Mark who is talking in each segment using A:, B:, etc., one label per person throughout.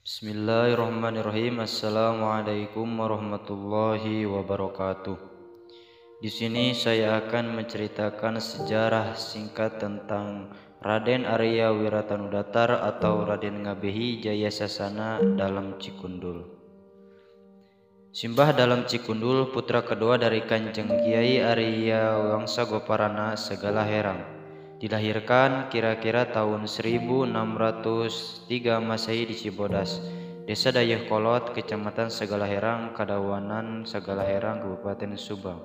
A: Bismillahirrahmanirrahim. Assalamualaikum warahmatullahi wabarakatuh. Di sini saya akan menceritakan sejarah singkat tentang Raden Arya Wiratanudatar atau Raden Ngabehi Jaya Sasana dalam Cikundul. Simbah dalam Cikundul, putra kedua dari Kanjeng Kiai Arya Wangsa Goparana segala herang. Dilahirkan kira-kira tahun 1603 Masehi di Cibodas, Desa Dayeuhkolot, Kecamatan Segala Herang, Kadawanan Segala Herang, Kabupaten Subang.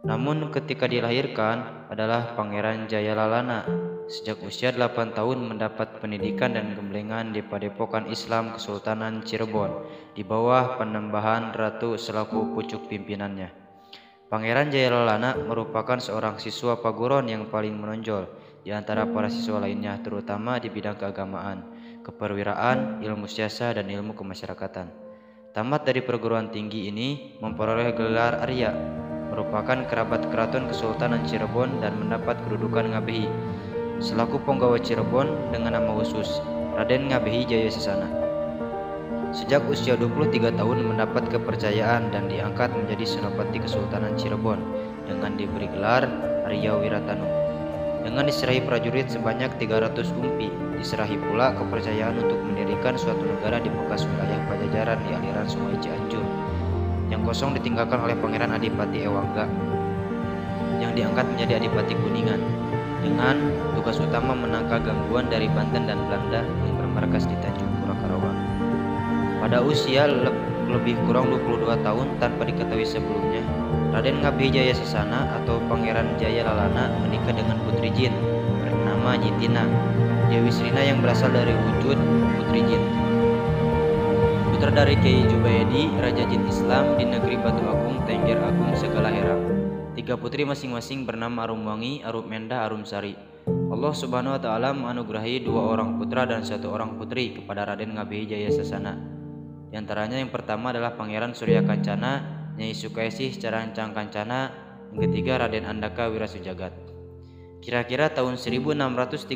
A: Namun ketika dilahirkan adalah Pangeran Jayalalana. Sejak usia 8 tahun mendapat pendidikan dan gemblengan di Padepokan Islam Kesultanan Cirebon di bawah Panembahan Ratu selaku pucuk pimpinannya. Pangeran Jayalalana merupakan seorang siswa paguron yang paling menonjol di antara para siswa lainnya, terutama di bidang keagamaan, keperwiraan, ilmu siasa, dan ilmu kemasyarakatan. Tamat dari perguruan tinggi ini memperoleh gelar Arya, merupakan kerabat keraton Kesultanan Cirebon dan mendapat kedudukan Ngabehi selaku penggawa Cirebon dengan nama khusus Raden Ngabehi Jaya Sasana. Sejak usia 23 tahun mendapat kepercayaan dan diangkat menjadi Senopati Kesultanan Cirebon dengan diberi gelar Arya Wiratanu. Dengan diserahi prajurit sebanyak 300 umpi, diserahi pula kepercayaan untuk mendirikan suatu negara di bekas wilayah Pajajaran di aliran Sungai Cianjur yang kosong ditinggalkan oleh Pangeran Adipati Ewangga yang diangkat menjadi Adipati Kuningan dengan tugas utama menangkal gangguan dari Banten dan Belanda yang bermarkas di Tanjung Pura Karawang. Pada usia lebih kurang 22 tahun tanpa diketahui sebelumnya, Raden Ngabehi Jaya Sasana atau Pangeran Jayalalana menikah dengan Putri Jin bernama Nyitina Dewi Srina yang berasal dari wujud Putri Jin, putra dari Kiai Jubaidi, Raja Jin Islam di negeri Batu Agung, Tengger Agung, Segala Herang. 3 putri masing-masing bernama Arumwangi, Arumenda, Arumsari. Allah Subhanahu wa Ta'ala menganugerahi 2 orang putra dan 1 orang putri kepada Raden Ngabehi Jaya Sasana. Di antaranya yang pertama adalah Pangeran Surya Kancana, Nyai Sukaisih Carancang Kancana, yang ketiga Raden Andaka Wirasujagat. Kira-kira tahun 1635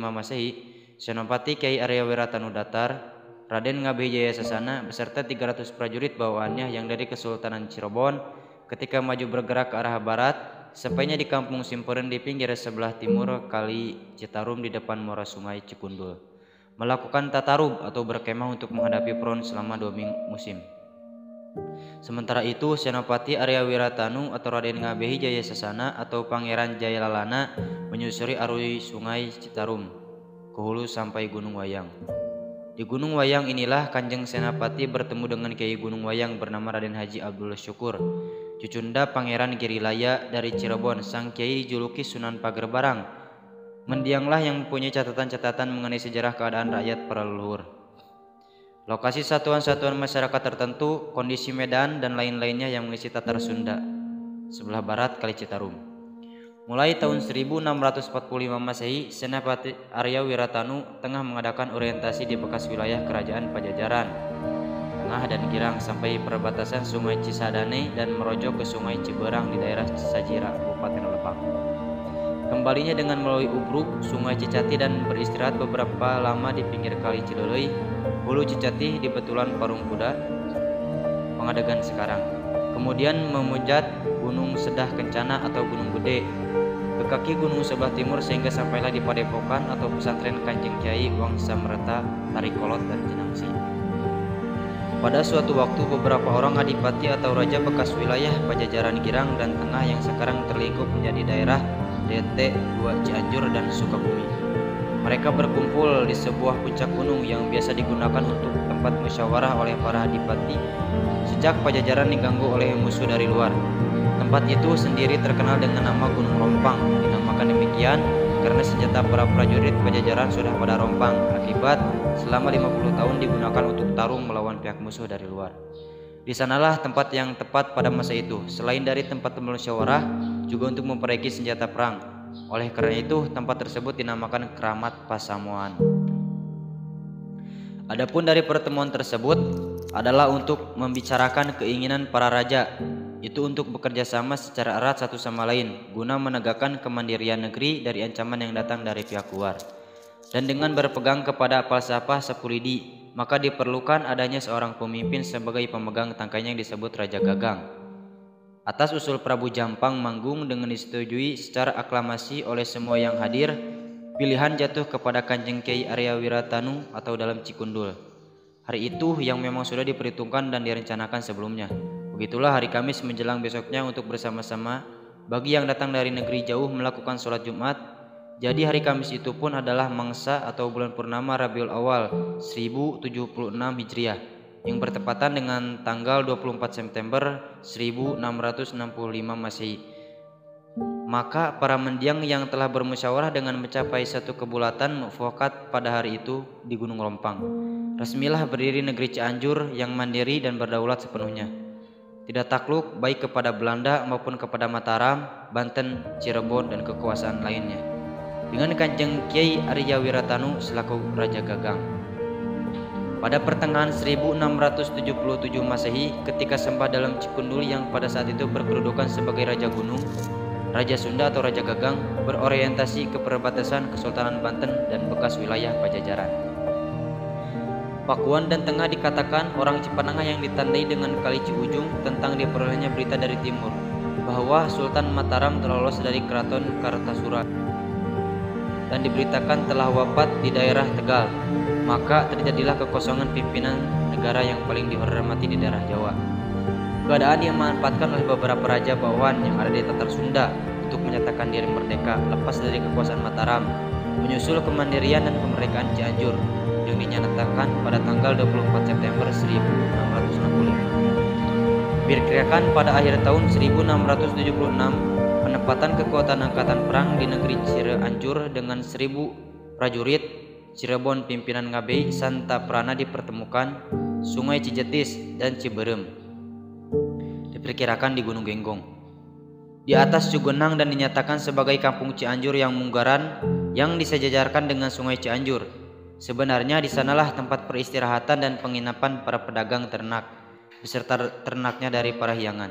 A: Masehi, Senopati Kiai Arya Wiratanudatar, Raden Ngabehi Jaya Sasana beserta 300 prajurit bawaannya yang dari Kesultanan Cirebon ketika maju bergerak ke arah barat, sampainya di Kampung Simperen di pinggir sebelah timur Kali Citarum di depan muara Sungai Cikundul, melakukan tatarub atau berkemah untuk menghadapi front selama 2 musim. Sementara itu, Senopati Arya Wiratanu atau Raden Ngabehi Jaya Sasana atau Pangeran Jayalalana menyusuri arus Sungai Citarum ke hulu sampai Gunung Wayang. Di Gunung Wayang inilah Kanjeng Senapati bertemu dengan Kiai Gunung Wayang bernama Raden Haji Abdul Syukur, cucunda Pangeran Girilaya dari Cirebon. Sang Kiai dijuluki Sunan Pagerbarang. Mendianglah yang mempunyai catatan-catatan mengenai sejarah keadaan rakyat para leluhur, lokasi satuan-satuan masyarakat tertentu, kondisi medan, dan lain-lainnya yang mengisi Tatar Sunda sebelah barat Kali Citarum. Mulai tahun 1645 Masehi, Senapati Arya Wiratanu tengah mengadakan orientasi di bekas wilayah Kerajaan Pajajaran Tengah dan Girang sampai perbatasan Sungai Cisadane dan merojok ke Sungai Ciberang di daerah Sajira, Kabupaten Lebak. Kembalinya dengan melalui Ubruk, Sungai Cicati dan beristirahat beberapa lama di pinggir Kali Cidoloi, Hulu Cicati di Betulan Parung Kuda, Pangadegan sekarang. Kemudian memunjat Gunung Sedah Kencana atau Gunung Gede ke kaki gunung sebelah timur sehingga sampailah di Padepokan atau pesantren Kanjeng Kiai Wangsa Merta, Tarikolot, dan Jinangsi. Pada suatu waktu beberapa orang adipati atau raja bekas wilayah Pajajaran Girang dan Tengah yang sekarang terlingkup menjadi daerah DT2 Cianjur dan Sukabumi. Mereka berkumpul di sebuah puncak gunung yang biasa digunakan untuk tempat musyawarah oleh para adipati sejak Pajajaran diganggu oleh musuh dari luar. Tempat itu sendiri terkenal dengan nama Gunung Rompang. Dinamakan demikian karena senjata para prajurit Pajajaran sudah pada rompang akibat selama 50 tahun digunakan untuk tarung melawan pihak musuh dari luar. Di sanalah tempat yang tepat pada masa itu, selain dari tempat musyawarah, juga untuk memperbaiki senjata perang. Oleh karena itu, tempat tersebut dinamakan Keramat Pasamuan. Adapun dari pertemuan tersebut adalah untuk membicarakan keinginan para raja, itu untuk bekerja sama secara erat satu sama lain guna menegakkan kemandirian negeri dari ancaman yang datang dari pihak luar. Dan dengan berpegang kepada falsafah Sapulidi, maka diperlukan adanya seorang pemimpin sebagai pemegang tangkainya yang disebut Raja Gagang. Atas usul Prabu Jampang Manggung dengan disetujui secara aklamasi oleh semua yang hadir, pilihan jatuh kepada Kanjeng Kiai Arya Wiratanu atau dalam Cikundul. Hari itu yang memang sudah diperhitungkan dan direncanakan sebelumnya. Begitulah hari Kamis menjelang besoknya untuk bersama-sama bagi yang datang dari negeri jauh melakukan sholat Jumat. Jadi hari Kamis itu pun adalah mangsa atau bulan purnama Rabiul Awal 1076 Hijriah yang bertepatan dengan tanggal 24 September 1665 Masehi. Maka para mendiang yang telah bermusyawarah dengan mencapai satu kebulatan mufakat pada hari itu di Gunung Lompang. Resmilah berdiri negeri Cianjur yang mandiri dan berdaulat sepenuhnya, tidak takluk baik kepada Belanda maupun kepada Mataram, Banten, Cirebon dan kekuasaan lainnya, dengan Kanjeng Kiai Arya Wiratanu selaku Raja Gagang. Pada pertengahan 1677 Masehi, ketika Sembah dalam Cikundul yang pada saat itu berkedudukan sebagai Raja Gunung, Raja Sunda atau Raja Gagang berorientasi ke perbatasan Kesultanan Banten dan bekas wilayah Pajajaran. Pakuan dan Tengah dikatakan orang Cipanengah yang ditandai dengan Kali Ciujung tentang diperolehnya berita dari timur bahwa Sultan Mataram telah lolos dari keraton Kartasura dan diberitakan telah wafat di daerah Tegal. Maka terjadilah kekosongan pimpinan negara yang paling dihormati di daerah Jawa. Keadaan yang dimanfaatkan oleh beberapa raja bawahan yang ada di Tatar Sunda untuk menyatakan diri merdeka lepas dari kekuasaan Mataram, menyusul kemandirian dan kemerdekaan Cianjur yang dinyatakan pada tanggal 24 September 1665. Diperkirakan pada akhir tahun 1676, penempatan kekuatan angkatan perang di negeri Cianjur dengan 1000 prajurit Cirebon pimpinan Ngabei Santa Prana dipertemukan Sungai Cijetis dan Ciberem. Diperkirakan di Gunung Genggong di atas Cugenang dan dinyatakan sebagai kampung Cianjur yang munggaran yang disejajarkan dengan Sungai Cianjur. Sebenarnya di sanalah tempat peristirahatan dan penginapan para pedagang ternak beserta ternaknya dari Parahyangan,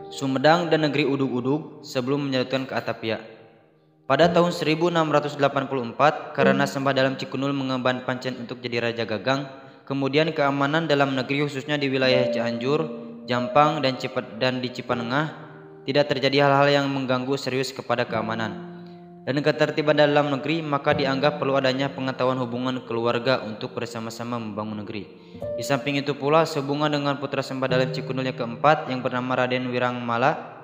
A: Sumedang dan negeri Udug-Udug sebelum menyatukan ke Atapia. Pada tahun 1684, karena Sembah dalam Cikundul mengemban pancen untuk jadi Raja Gagang, kemudian keamanan dalam negeri khususnya di wilayah Cianjur, Jampang dan di Cipanengah tidak terjadi hal-hal yang mengganggu serius kepada keamanan dan ketertiban dalam negeri, maka dianggap perlu adanya pengetahuan hubungan keluarga untuk bersama-sama membangun negeri. Di samping itu pula, sehubungan dengan putra Sembah dalam Cikundul yang keempat yang bernama Raden Wirangmala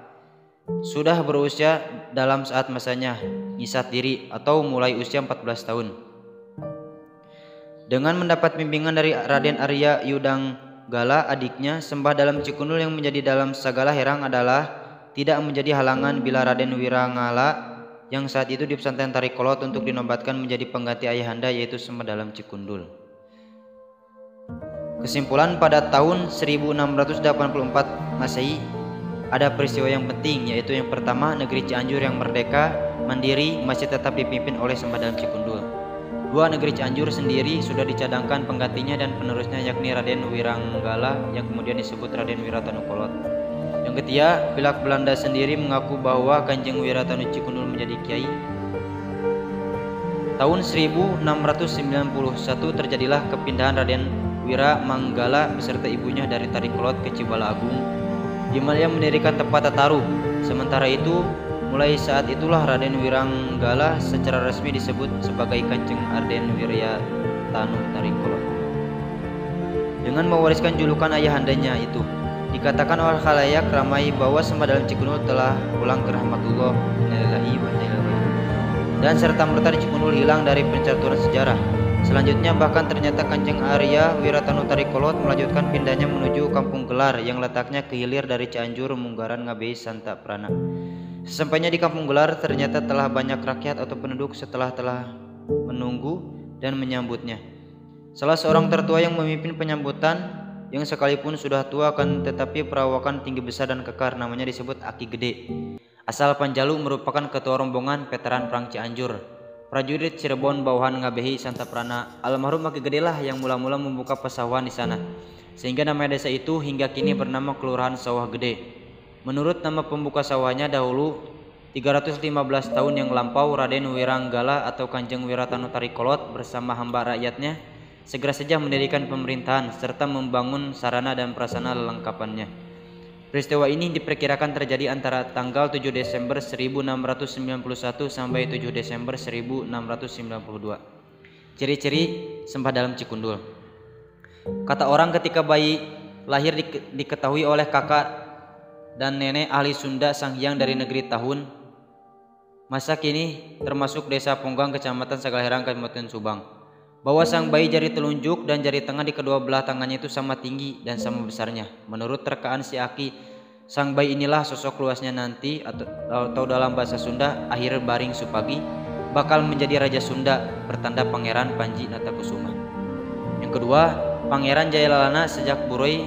A: sudah berusia dalam saat masanya ngisat diri atau mulai usia 14 tahun. Dengan mendapat bimbingan dari Raden Arya Yudanggala adiknya, Sembah dalam Cikundul yang menjadi dalam segala herang adalah tidak menjadi halangan bila Raden Wirangala yang saat itu di pesantren Tarikolot untuk dinobatkan menjadi pengganti ayahanda yaitu Sembah dalam Cikundul. Kesimpulan, pada tahun 1684 Masehi ada peristiwa yang penting, yaitu yang pertama, negeri Cianjur yang merdeka, mandiri masih tetap dipimpin oleh Sembah dalam Cikundul. Dua, negeri Cianjur sendiri sudah dicadangkan penggantinya dan penerusnya yakni Raden Wiranggala yang kemudian disebut Raden Wiratanu Kolot. Yang ketiga, pihak Belanda sendiri mengaku bahwa Kanjeng Wiratanu Cikundul menjadi kiai. Tahun 1691 terjadilah kepindahan Raden Wiramanggala beserta ibunya dari Tarikolot ke Cibala Agung, di mana ia mendirikan tempat Tataruh. Sementara itu, mulai saat itulah Raden Wiranggala secara resmi disebut sebagai Kanjeng Raden Wiratanu Tarikolot. Dengan mewariskan julukan ayahandanya itu, dikatakan oleh khalayak ramai bahwa Sembah dalam Cikundul telah pulang ke rahmatullah dan serta merta Cikundul hilang dari pencaturan sejarah. Selanjutnya bahkan ternyata Kanjeng Arya Wiratanu Tarikolot melanjutkan pindahnya menuju Kampung Gelar yang letaknya ke hilir dari Cianjur Munggaran Ngabei Santa Prana. Sesampainya di Kampung Gelar, ternyata telah banyak rakyat atau penduduk telah menunggu dan menyambutnya. Salah seorang tertua yang memimpin penyambutan, yang sekalipun sudah tua akan tetapi perawakan tinggi besar dan kekar, namanya disebut Aki Gede. Asal Panjalu, merupakan ketua rombongan veteran perang Cianjur, prajurit Cirebon bawahan Ngabehi Santa Prana. Almarhum Aki Gede lah yang mula-mula membuka pesawahan di sana, sehingga nama desa itu hingga kini bernama Kelurahan Sawah Gede. Menurut nama pembuka sawahnya dahulu, 315 tahun yang lampau, Raden Wiranggala atau Kanjeng Wiratanu Tarikolot bersama hamba rakyatnya segera saja mendirikan pemerintahan serta membangun sarana dan prasarana lengkapannya. Peristiwa ini diperkirakan terjadi antara tanggal 7 Desember 1691 sampai 7 Desember 1692. Ciri-ciri sembah dalam Cikundul. Kata orang ketika bayi lahir diketahui oleh kakak dan nenek ahli Sunda Sang Hyang dari negeri Tahun masa kini termasuk desa Ponggang, kecamatan Sagalaherang, Kabupaten Subang, bahwa sang bayi jari telunjuk dan jari tengah di kedua belah tangannya itu sama tinggi dan sama besarnya. Menurut terkaan si Aki, sang bayi inilah sosok luasnya nanti atau dalam bahasa Sunda akhir baring supagi bakal menjadi Raja Sunda bertanda Pangeran Panji Natakusuma. Yang kedua, Pangeran Jayalalana sejak Buroi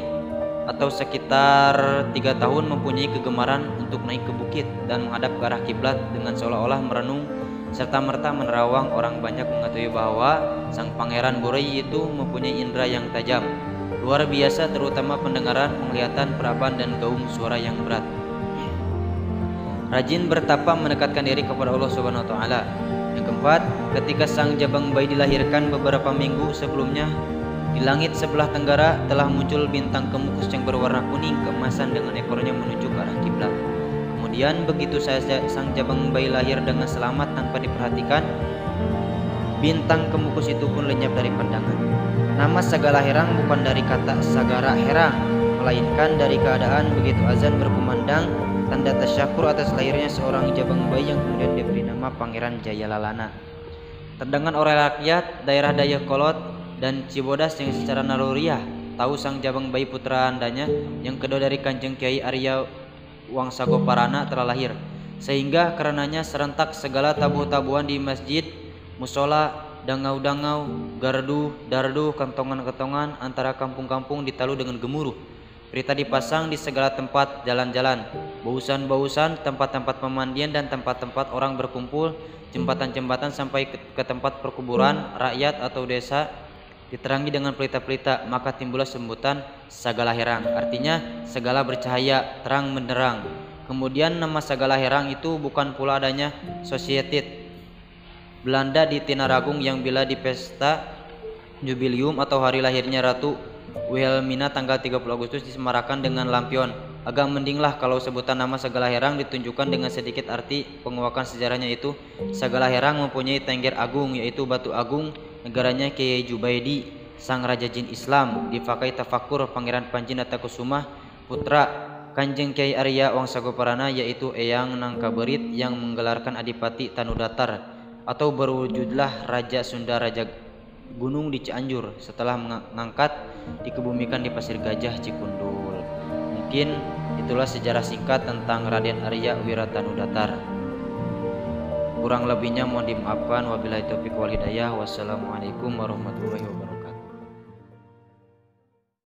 A: atau sekitar 3 tahun mempunyai kegemaran untuk naik ke bukit dan menghadap ke arah kiblat dengan seolah-olah merenung serta merta menerawang. Orang banyak mengetahui bahwa sang Pangeran Buroi itu mempunyai indera yang tajam luar biasa, terutama pendengaran, penglihatan, peraban, dan gaung suara yang berat. Rajin bertapa mendekatkan diri kepada Allah Subhanahu wa Ta'ala. Yang keempat, ketika sang jabang bayi dilahirkan beberapa minggu sebelumnya, di langit sebelah tenggara telah muncul bintang kemukus yang berwarna kuning keemasan dengan ekornya menuju ke arah kiblat. Kemudian begitu saja sang jabang bayi lahir dengan selamat tanpa diperhatikan, bintang kemukus itu pun lenyap dari pandangan. Nama Sagalaherang bukan dari kata Sagara Herang, melainkan dari keadaan begitu azan berkumandang, tanda tasyakur atas lahirnya seorang jabang bayi yang kemudian diberi nama Pangeran Jayalalana. Terdengar oleh rakyat daerah Dayakolot dan Cibodas yang secara naluriah tahu sang jabang bayi putra andanya yang kedua dari Kanjeng Kiai Arya Wangsagoparana telah lahir, sehingga karenanya serentak segala tabuh-tabuhan di masjid, musola, dangau-dangau, gardu, dardu, kentongan-kentongan antara kampung-kampung ditalu dengan gemuruh. Berita dipasang di segala tempat jalan-jalan, bausan-bausan, tempat-tempat pemandian dan tempat-tempat orang berkumpul, jembatan-jembatan sampai ke tempat perkuburan rakyat atau desa diterangi dengan pelita-pelita, maka timbullah sebutan Sagalaherang, artinya segala bercahaya, terang menderang. Kemudian nama Sagalaherang itu bukan pula adanya Society Belanda di Tinaragung yang bila di pesta jubilium atau hari lahirnya Ratu Wilhelmina tanggal 30 Agustus disemarakan dengan lampion. Agak mendinglah kalau sebutan nama Sagalaherang ditunjukkan dengan sedikit arti penguakan sejarahnya, itu Sagalaherang mempunyai tengger agung, yaitu batu agung. Negaranya Kiai Jubaidi, sang raja jin Islam, difakai tafakur Pangeran Panji Natakusuma, putra Kanjeng Kiai Arya Wangsagoparana, yaitu Eyang Nangkaberit yang menggelarkan Adipati Tanudatar atau berwujudlah Raja Sunda, Raja Gunung di Cianjur setelah mengangkat dikebumikan di Pasir Gajah Cikundul. Mungkin itulah sejarah singkat tentang Raden Arya Wiratanudatar. Kurang lebihnya mohon dimaafkan. Wabillahi taufiq wal hidayah. Wassalamualaikum warahmatullahi wabarakatuh.